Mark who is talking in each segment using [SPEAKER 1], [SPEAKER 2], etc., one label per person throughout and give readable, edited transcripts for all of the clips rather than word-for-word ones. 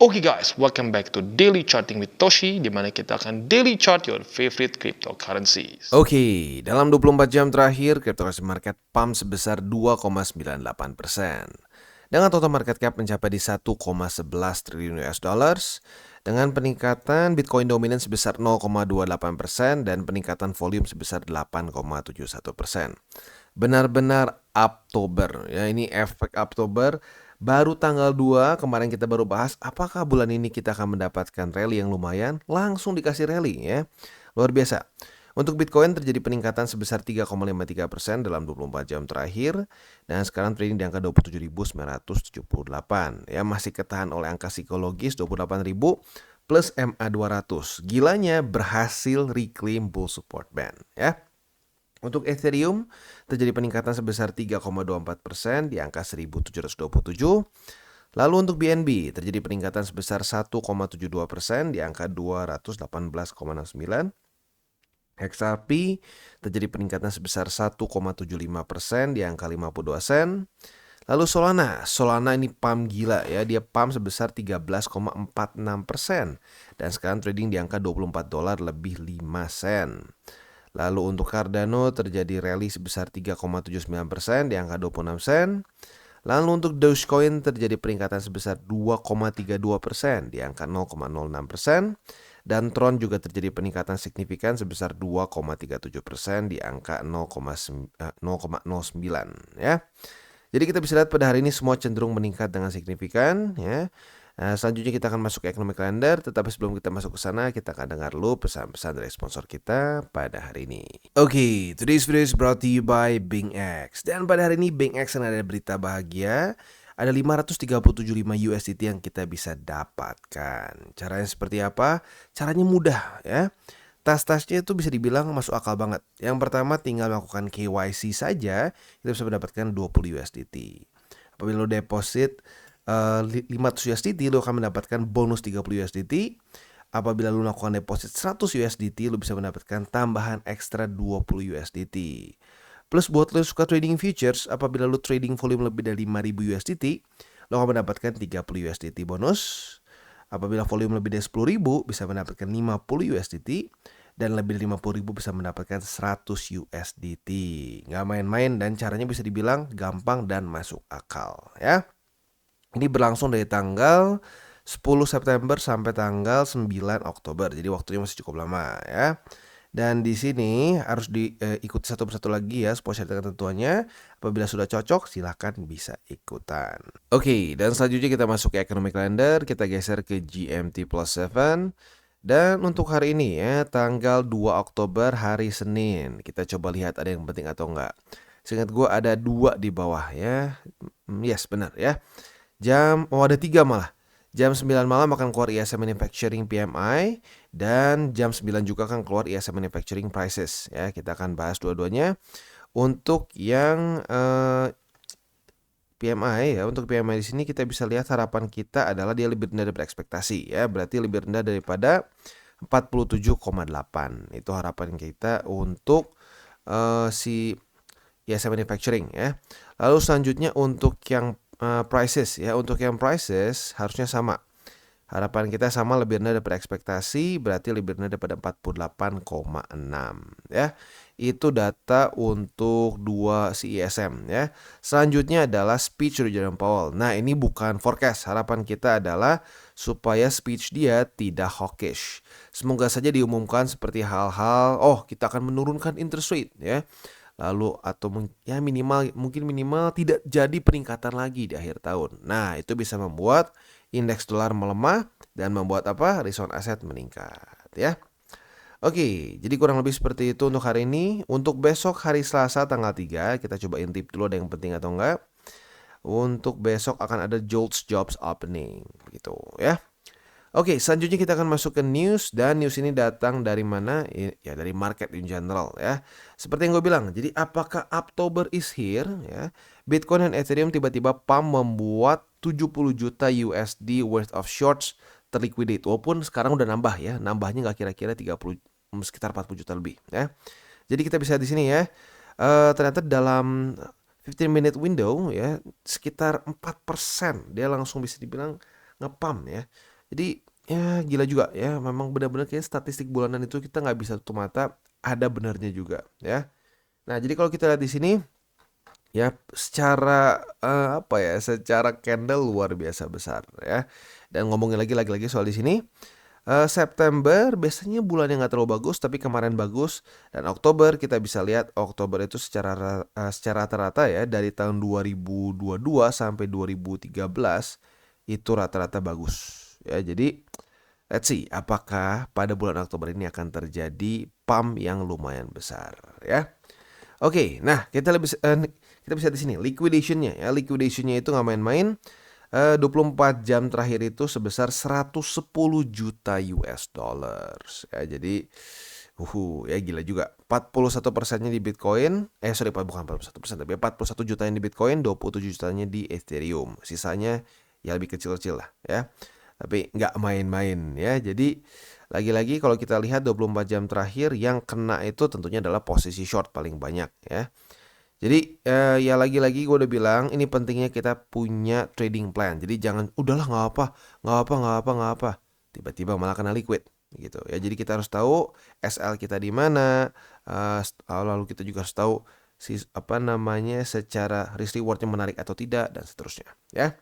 [SPEAKER 1] Oke guys, welcome back to Daily Charting with Toshi, di mana kita akan daily chart your favorite cryptocurrencies.
[SPEAKER 2] Oke, dalam 24 jam terakhir, cryptocurrency market pump sebesar 2,98%. Dengan total market cap mencapai di 1,11 triliun US dollars, dengan peningkatan Bitcoin dominan sebesar 0,28% dan peningkatan volume sebesar 8,71%. Benar-benar Oktober, ya ini efek Oktober. Baru tanggal 2 kemarin kita baru bahas apakah bulan ini kita akan mendapatkan rally yang lumayan, langsung dikasih rally ya. Luar biasa. Untuk Bitcoin terjadi peningkatan sebesar 3,53% dalam 24 jam terakhir dan sekarang trading di angka 27.978. Ya, masih ketahan oleh angka psikologis 28.000 plus MA 200. Gilanya berhasil reclaim bull support band ya. Untuk Ethereum terjadi peningkatan sebesar 3,24% di angka 1727. Lalu untuk BNB terjadi peningkatan sebesar 1,72% di angka 218,69. XRP terjadi peningkatan sebesar 1,75% di angka 52 sen. Lalu Solana ini pump gila ya, dia pump sebesar 13,46% dan sekarang trading di angka $24 lebih 5 sen. Lalu untuk Cardano terjadi rally sebesar 3,79% di angka 26 sen. Lalu untuk Dogecoin terjadi peningkatan sebesar 2,32% di angka 0,06%. Dan Tron juga terjadi peningkatan signifikan sebesar 2,37% di angka 0,09 ya. Jadi kita bisa lihat pada hari ini semua cenderung meningkat dengan signifikan ya. Selanjutnya kita akan masuk ke economic calendar, tetapi sebelum kita masuk ke sana, kita akan dengar dulu pesan-pesan dari sponsor kita pada hari ini. Oke, today's video is brought to you by BingX. Dan pada hari ini BingX ada berita bahagia. Ada 537.5 USDT yang kita bisa dapatkan. Caranya seperti apa? Caranya mudah ya. Tas-tasnya itu bisa dibilang masuk akal banget. Yang pertama tinggal melakukan KYC saja, kita bisa mendapatkan 20 USDT. Apabila lo deposit 500 USDT, lo akan mendapatkan bonus 30 USDT. Apabila lo melakukan deposit 100 USDT, lo bisa mendapatkan tambahan ekstra 20 USDT. Plus buat lo suka trading futures, apabila lo trading volume lebih dari 5.000 USDT, lo akan mendapatkan 30 USDT bonus. Apabila volume lebih dari 10.000, bisa mendapatkan 50 USDT. Dan lebih dari 50.000 bisa mendapatkan 100 USDT. Nggak main-main dan caranya bisa dibilang gampang dan masuk akal ya. Ini berlangsung dari tanggal 10 September sampai tanggal 9 Oktober. Jadi waktunya masih cukup lama ya. Dan di sini harus diikuti satu persatu lagi ya, supaya dengan ketentuannya. Apabila sudah cocok, silahkan bisa ikutan. Oke, dan selanjutnya kita masuk ke economic calendar. Kita geser ke GMT plus 7. Dan untuk hari ini ya, tanggal 2 Oktober hari Senin. Kita coba lihat ada yang penting atau enggak. Seingat gue ada 2 di bawah ya. Yes, benar ya. Ada 3 malah. Jam 9 malam akan keluar ISM Manufacturing PMI dan jam 9 juga akan keluar ISM Manufacturing Prices ya. Kita akan bahas dua-duanya. Untuk yang PMI ya, untuk PMI di sini kita bisa lihat harapan kita adalah dia lebih rendah daripada ekspektasi ya. Berarti lebih rendah daripada 47,8. Itu harapan kita untuk si ISM Manufacturing ya. Lalu selanjutnya untuk yang prices ya, untuk yang prices harusnya sama. Harapan kita sama, lebih rendah daripada ekspektasi, berarti lebih rendah daripada 48,6 ya. Itu data untuk 2 CISM ya. Selanjutnya adalah speech dari Jerome Powell. Nah, ini bukan forecast. Harapan kita adalah supaya speech dia tidak hawkish. Semoga saja diumumkan seperti hal-hal, kita akan menurunkan interest rate ya. Lalu atau ya mungkin minimal tidak jadi peningkatan lagi di akhir tahun. Nah, itu bisa membuat indeks dolar melemah dan membuat return aset meningkat ya. Oke, jadi kurang lebih seperti itu untuk hari ini. Untuk besok hari Selasa tanggal 3, kita coba intip dulu ada yang penting atau enggak. Untuk besok akan ada JOLTS Jobs Opening gitu ya. Oke, selanjutnya kita akan masuk ke news, dan news ini datang dari mana? Ya, dari market in general ya. Seperti yang gue bilang, jadi apakah October is here ya? Bitcoin dan Ethereum tiba-tiba pump membuat 70 juta USD worth of shorts terliquidate. Walaupun sekarang udah nambah ya, nambahnya nggak kira-kira 30, sekitar 40 juta lebih ya. Jadi kita bisa di sini ya, ternyata dalam 15 minute window ya, sekitar 4% dia langsung bisa dibilang ngepump ya. Jadi ya gila juga ya, memang benar-benar kayak statistik bulanan itu kita nggak bisa tutup mata, ada benarnya juga ya. Nah, jadi kalau kita lihat di sini ya secara apa ya, secara candle luar biasa besar ya. Dan ngomongin lagi soal di sini, September biasanya bulan yang nggak terlalu bagus, tapi kemarin bagus. Dan Oktober kita bisa lihat Oktober itu secara rata-rata ya dari tahun 2022 sampai 2013 itu rata-rata bagus ya. Jadi let's see apakah pada bulan Oktober ini akan terjadi pump yang lumayan besar ya. Oke, nah kita bisa di sini liquidationnya ya. Liquidationnya itu nggak main-main. 24 jam terakhir itu sebesar 110 juta US dollars ya. Jadi ya gila juga. 41%-nya di Bitcoin. Bukan 41%, tapi 41 jutanya di Bitcoin, 27 jutanya di Ethereum. Sisanya ya lebih kecil-kecil lah ya. Tapi nggak main-main ya. Jadi lagi-lagi kalau kita lihat 24 jam terakhir yang kena itu tentunya adalah posisi short paling banyak ya. Jadi ya lagi-lagi gue udah bilang ini pentingnya kita punya trading plan. Jadi jangan udahlah nggak apa. Tiba-tiba malah kena liquid gitu ya. Jadi kita harus tahu SL kita di mana. Lalu kita juga harus tahu secara risk rewardnya menarik atau tidak dan seterusnya ya.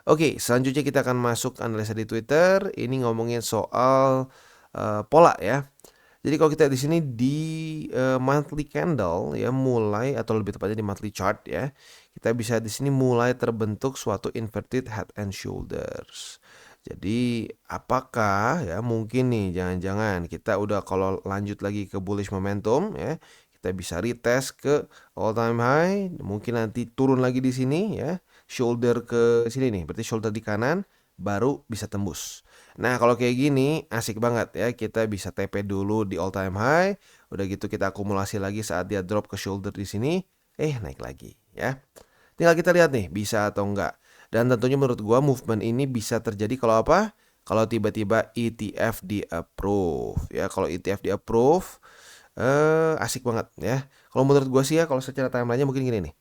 [SPEAKER 2] Oke, selanjutnya kita akan masuk analisa di Twitter. Ini ngomongin soal pola ya. Jadi kalau kita di sini di monthly candle ya mulai atau lebih tepatnya di monthly chart ya, kita bisa di sini mulai terbentuk suatu inverted head and shoulders. Jadi apakah ya mungkin nih jangan-jangan kita udah kalau lanjut lagi ke bullish momentum ya, kita bisa retest ke all time high, mungkin nanti turun lagi di sini ya, shoulder ke sini nih, berarti shoulder di kanan baru bisa tembus. Nah, kalau kayak gini asik banget ya. Kita bisa TP dulu di all time high, udah gitu kita akumulasi lagi saat dia drop ke shoulder di sini, naik lagi ya. Tinggal kita lihat nih bisa atau enggak. Dan tentunya menurut gua movement ini bisa terjadi kalau apa? Kalau tiba-tiba ETF di approve ya. Kalau ETF di approve asik banget ya. Kalau menurut gua sih ya, kalau secara timelinenya mungkin gini nih.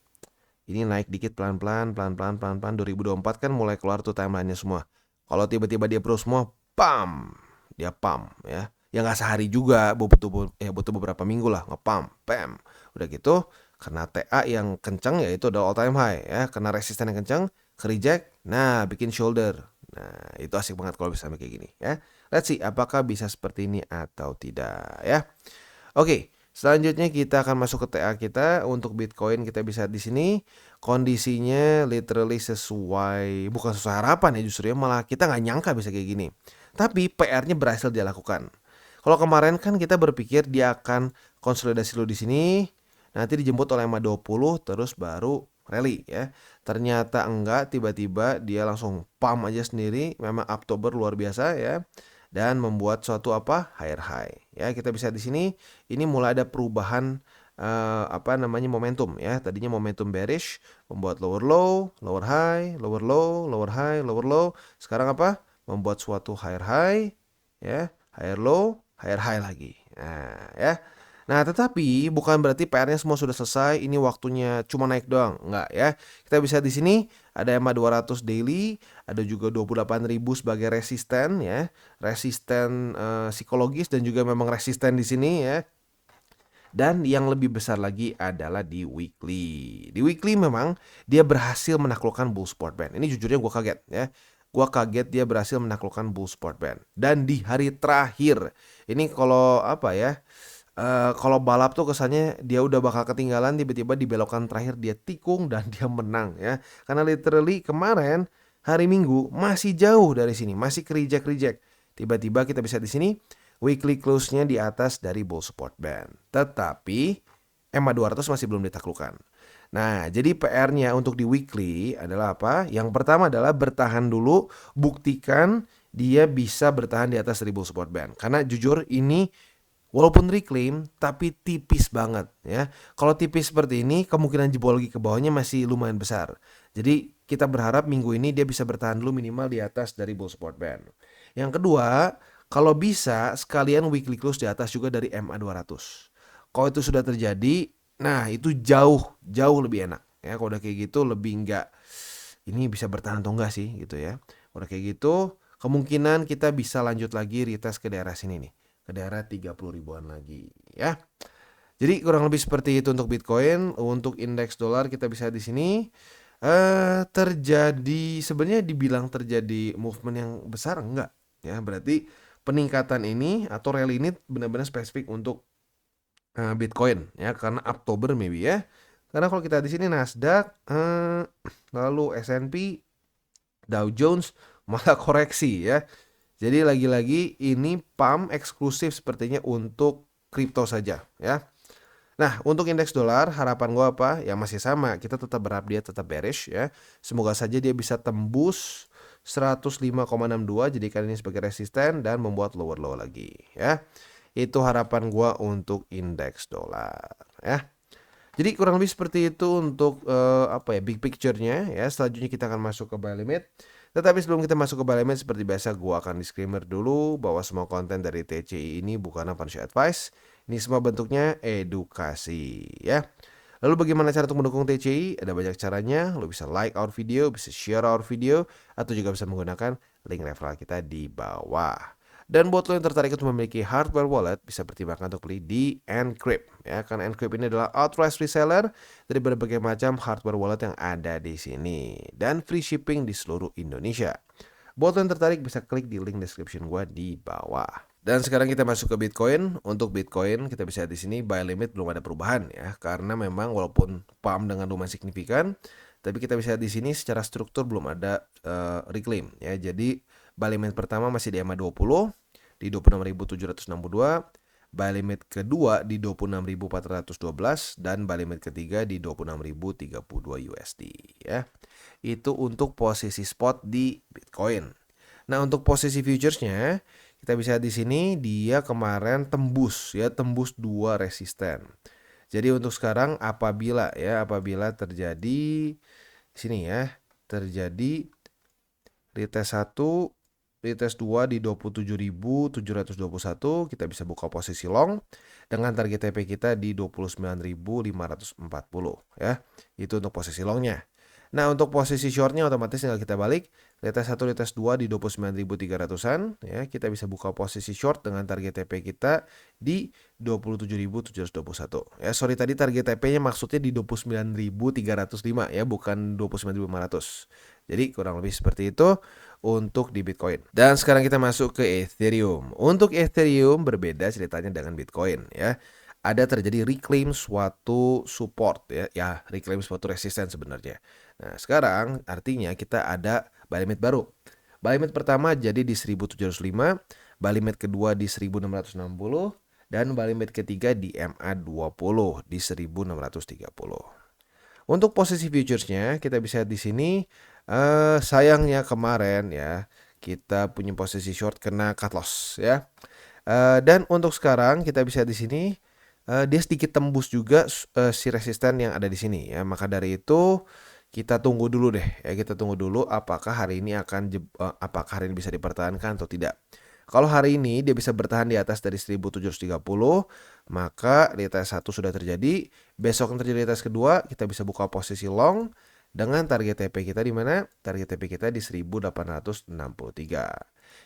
[SPEAKER 2] Ini naik dikit pelan-pelan 2024 kan mulai keluar tuh timelinenya semua. Kalau tiba-tiba dia approve semua, dia pump ya. Ya nggak sehari juga, butuh beberapa minggu lah ngepump, pam. Udah gitu, kena TA yang kencang yaitu udah all time high ya, kena resisten yang kencang, ke reject, nah bikin shoulder. Nah, itu asik banget kalau bisa kayak gini ya. Let's see apakah bisa seperti ini atau tidak ya. Oke, selanjutnya kita akan masuk ke TA kita. Untuk Bitcoin kita bisa di sini kondisinya literally bukan sesuai harapan ya, justru ya malah kita nggak nyangka bisa kayak gini. Tapi PR-nya berhasil dia lakukan. Kalau kemarin kan kita berpikir dia akan konsolidasi dulu di sini, nanti dijemput oleh MA20 terus baru rally ya. Ternyata enggak, tiba-tiba dia langsung pump aja sendiri. Memang Oktober luar biasa ya. Dan membuat suatu higher high ya. Kita bisa di sini ini mulai ada perubahan momentum ya. Tadinya momentum bearish membuat lower low, lower high, lower low, lower high, lower low. Sekarang membuat suatu higher high ya, higher low, higher high lagi. Nah, ya. Nah, tetapi bukan berarti PR-nya semua sudah selesai, ini waktunya cuma naik doang. Enggak ya. Kita bisa di sini ada EMA 200 daily, ada juga 28.000 sebagai resisten ya. Resisten psikologis dan juga memang resisten di sini ya. Dan yang lebih besar lagi adalah di weekly. Di weekly memang dia berhasil menaklukkan bull spot band. Ini jujurnya gue kaget ya. Gue kaget dia berhasil menaklukkan bull spot band. Dan di hari terakhir, ini kalau kalau balap tuh kesannya dia udah bakal ketinggalan, tiba-tiba di belokan terakhir dia tikung dan dia menang ya. Karena literally kemarin hari Minggu masih jauh dari sini, masih reject. Tiba-tiba kita bisa di sini weekly close-nya di atas dari bull support band. Tetapi EMA 200 masih belum ditaklukkan. Nah, jadi PR-nya untuk di weekly adalah apa? Yang pertama adalah bertahan dulu, buktikan dia bisa bertahan di atas dari bull support band. Karena jujur ini walaupun reclaim tapi tipis banget ya. Kalau tipis seperti ini kemungkinan jebol lagi ke bawahnya masih lumayan besar. Jadi kita berharap minggu ini dia bisa bertahan dulu minimal di atas dari bull support band. Yang kedua, kalau bisa sekalian weekly close di atas juga dari MA 200. Kalau itu sudah terjadi, nah itu jauh lebih enak ya. Kalau udah kayak gitu lebih enggak ini bisa bertahan atau enggak sih gitu ya. Udah kayak gitu, kemungkinan kita bisa lanjut lagi retest ke daerah sini nih, ke daerah 30 ribuan lagi ya. Jadi kurang lebih seperti itu untuk Bitcoin. Untuk indeks dolar kita bisa di sini terjadi, sebenarnya dibilang terjadi movement yang besar enggak ya. Berarti peningkatan ini atau rally ini benar-benar spesifik untuk Bitcoin ya, karena Oktober maybe ya. Karena kalau kita di sini Nasdaq, lalu S&P, Dow Jones malah koreksi ya. Jadi lagi-lagi ini pump eksklusif sepertinya untuk kripto saja ya. Nah, untuk indeks dolar harapan gue apa? Ya masih sama, kita tetap berharap dia tetap bearish ya. Semoga saja dia bisa tembus 105,62, jadikan ini sebagai resisten dan membuat lower low lagi ya. Itu harapan gue untuk indeks dolar ya. Jadi kurang lebih seperti itu untuk big picture-nya ya. Selanjutnya kita akan masuk ke buy limit. Tetapi sebelum kita masuk ke buy limit, seperti biasa gua akan disclaimer dulu bahwa semua konten dari TCI ini bukanlah financial advice. Ini semua bentuknya edukasi ya. Lalu bagaimana cara untuk mendukung TCI? Ada banyak caranya. Lo bisa like our video, bisa share our video, atau juga bisa menggunakan link referral kita di bawah. Dan buat lo yang tertarik untuk memiliki hardware wallet, bisa pertimbangkan untuk beli di Encrypt ya, karena Encrypt ini adalah authorized reseller dari berbagai macam hardware wallet yang ada di sini dan free shipping di seluruh Indonesia. Buat lo yang tertarik bisa klik di link description gua di bawah. Dan sekarang kita masuk ke Bitcoin. Untuk Bitcoin kita bisa di sini buy limit belum ada perubahan ya, karena memang walaupun pump dengan lumayan signifikan, tapi kita bisa di sini secara struktur belum ada reclaim ya. Jadi buy limit pertama masih di EMA 20 di 26.762, buy limit kedua di 26.412 dan buy limit ketiga di 26.032 USD ya. Itu untuk posisi spot di Bitcoin. Nah, untuk posisi futuresnya kita bisa di sini dia kemarin tembus ya, tembus 2 resisten. Jadi untuk sekarang apabila terjadi di sini ya, terjadi retest 1, retest 2 di 27.721, kita bisa buka posisi long dengan target TP kita di 29.540 ya. Itu untuk posisi longnya. Nah, untuk posisi shortnya otomatis tinggal kita balik. Retest 1, retest 2 di 29.300-an ya. Kita bisa buka posisi short dengan target TP kita di 27.721. Ya, sorry tadi target TP-nya maksudnya di 29.305 ya, bukan 29.500. Jadi kurang lebih seperti itu untuk di Bitcoin. Dan sekarang kita masuk ke Ethereum. Untuk Ethereum berbeda ceritanya dengan Bitcoin ya. Ada terjadi reclaim suatu support ya, reclaim suatu resisten sebenarnya. Nah, sekarang artinya kita ada buy limit baru. Buy limit pertama jadi di 1705, buy limit kedua di 1660, dan buy limit ketiga di MA20 di 1630. Untuk posisi futuresnya kita bisa di sini sayangnya kemarin ya kita punya posisi short kena cut loss ya. Dan untuk sekarang kita bisa di sini dia sedikit tembus juga si resisten yang ada di sini ya. Maka dari itu kita tunggu dulu deh ya, kita tunggu dulu apakah hari ini apakah hari ini bisa dipertahankan atau tidak. Kalau hari ini dia bisa bertahan di atas dari 1730, maka retest 1 sudah terjadi. Besok yang terjadi retest kedua, kita bisa buka posisi long dengan target TP kita di mana? Target TP kita di 1863.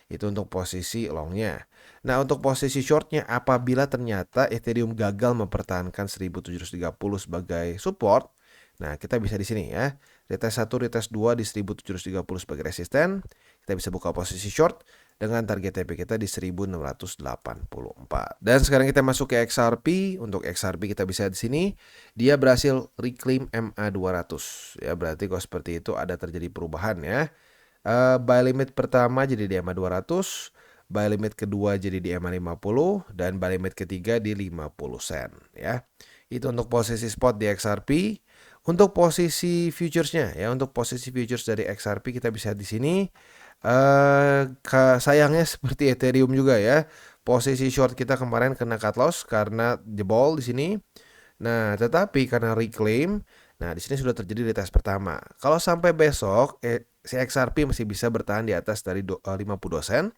[SPEAKER 2] Itu untuk posisi longnya. Nah, untuk posisi shortnya apabila ternyata Ethereum gagal mempertahankan 1730 sebagai support, nah kita bisa di sini ya. Retest 1, retest 2 di 1730 sebagai resisten. Kita bisa buka posisi short dengan target TP kita di 1684. Dan sekarang kita masuk ke XRP. Untuk XRP kita bisa di sini dia berhasil reclaim MA200 ya, berarti kalau seperti itu ada terjadi perubahan ya. Buy limit pertama jadi di MA200, buy limit kedua jadi di MA50, dan buy limit ketiga di 50 sen ya. Itu untuk posisi spot di XRP. Untuk posisi futuresnya ya, untuk posisi futures dari XRP kita bisa di sini sayangnya seperti Ethereum juga ya. Posisi short kita kemarin kena cut loss karena jebol di sini. Nah, tetapi karena reclaim, nah di sini sudah terjadi retest pertama. Kalau sampai besok si XRP masih bisa bertahan di atas dari 52 sen,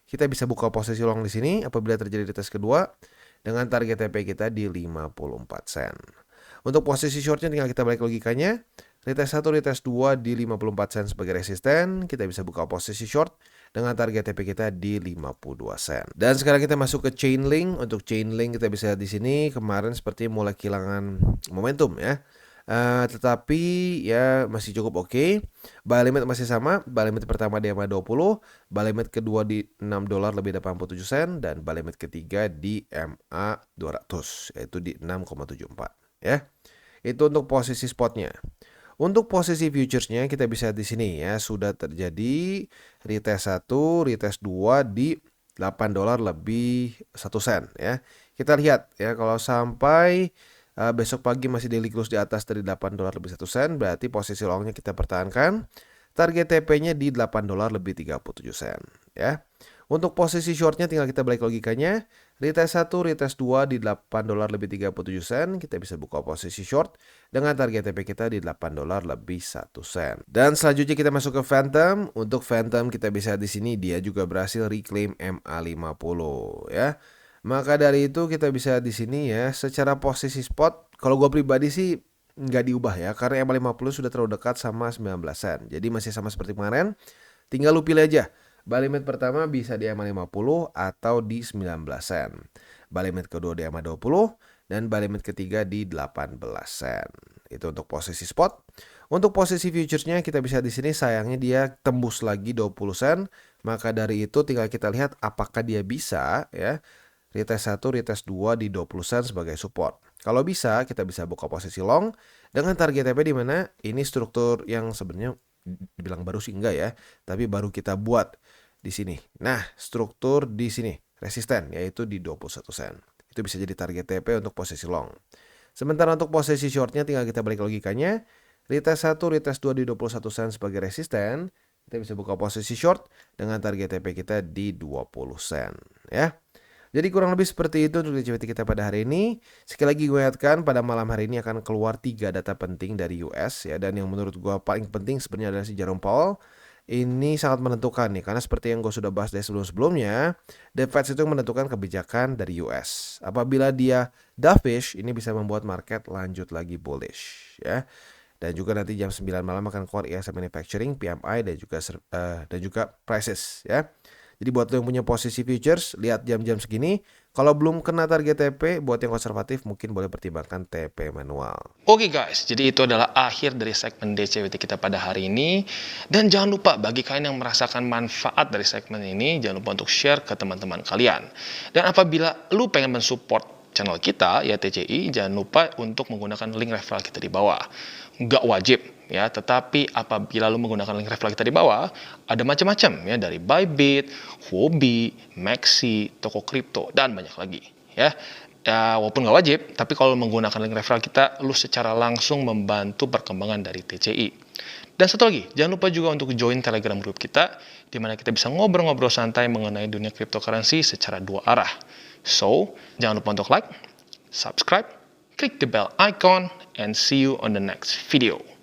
[SPEAKER 2] kita bisa buka posisi long di sini apabila terjadi retest kedua dengan target TP kita di 54 sen. Untuk posisi shortnya tinggal kita balik logikanya. retest 1, retest 2 di 54 sen sebagai resisten, kita bisa buka posisi short dengan target TP kita di 52 sen. Dan sekarang kita masuk ke Chainlink. Untuk Chainlink kita bisa lihat di sini kemarin seperti mulai kehilangan momentum ya. Tetapi ya masih cukup oke. Buy limit masih sama. Buy limit pertama di EMA 20, buy limit kedua di $6 lebih 87 sen, dan buy limit ketiga di MA 200 yaitu di 6,74 ya. Itu untuk posisi spotnya. Untuk posisi futuresnya kita bisa di sini ya, sudah terjadi retest 1, retest 2 di $8 lebih 1 sen ya. Kita lihat ya, kalau sampai besok pagi masih daily close di atas dari $8 lebih 1 sen, berarti posisi longnya kita pertahankan. Target TP-nya di $8 lebih 37 sen ya. Untuk posisi shortnya tinggal kita balik logikanya. Retest 1, retest 2 di $8 lebih 37 sen, kita bisa buka posisi short dengan target TP kita di $8 lebih 1 sen. Dan selanjutnya kita masuk ke Phantom. Untuk Phantom kita bisa di sini dia juga berhasil reclaim MA50 ya. Maka dari itu kita bisa di sini ya, secara posisi spot kalau gue pribadi sih nggak diubah ya, karena MA50 sudah terlalu dekat sama 19 sen. Jadi masih sama seperti kemarin, tinggal lu pilih aja. Buy limit pertama bisa di MA50 atau di 19 sen. Buy limit kedua di MA20 dan buy limit ketiga di 18 sen. Itu untuk posisi spot. Untuk posisi futuresnya kita bisa di sini, sayangnya dia tembus lagi 20 sen. Maka dari itu tinggal kita lihat apakah dia bisa ya, retest 1, retest 2 di 20 sen sebagai support. Kalau bisa, kita bisa buka posisi long dengan target TP di mana ini struktur yang sebenarnya dibilang baru sih enggak ya, tapi baru kita buat di sini. Nah, struktur di sini resisten yaitu di 21 sen. Itu bisa jadi target TP untuk posisi long. Sementara untuk posisi shortnya tinggal kita balik logikanya. Retest 1, retest 2 di 21 sen sebagai resisten. Kita bisa buka posisi short dengan target TP kita di 20 sen ya. Jadi kurang lebih seperti itu untuk liquidity kita pada hari ini. Sekali lagi gue ingatkan, pada malam hari ini akan keluar 3 data penting dari US ya, dan yang menurut gue paling penting sebenarnya adalah si Jerome Powell. Ini sangat menentukan nih, karena seperti yang gue sudah bahas dari sebelum-sebelumnya, The Fed itu menentukan kebijakan dari US. Apabila dia dovish, ini bisa membuat market lanjut lagi bullish ya. Dan juga nanti jam 9 malam akan keluar ISM Manufacturing, PMI dan juga prices ya. Jadi buat lo yang punya posisi futures, lihat jam-jam segini. Kalau belum kena target TP, buat yang konservatif mungkin boleh pertimbangkan TP manual.
[SPEAKER 1] Oke guys, jadi itu adalah akhir dari segmen DCWT kita pada hari ini. Dan jangan lupa, bagi kalian yang merasakan manfaat dari segmen ini, jangan lupa untuk share ke teman-teman kalian. Dan apabila lu pengen mensupport channel kita, ya TCI, jangan lupa untuk menggunakan link referral kita di bawah. Nggak wajib ya, tetapi apabila lu menggunakan link referral kita di bawah, ada macam-macam ya, dari Bybit, Huobi, Maxi, toko kripto, dan banyak lagi ya. Ya, walaupun nggak wajib, tapi kalau menggunakan link referral kita, lu secara langsung membantu perkembangan dari TCI. Dan satu lagi, jangan lupa juga untuk join Telegram group kita, di mana kita bisa ngobrol-ngobrol santai mengenai dunia cryptocurrency secara 2 arah. So, jangan lupa untuk like, subscribe, click the bell icon, and see you on the next video.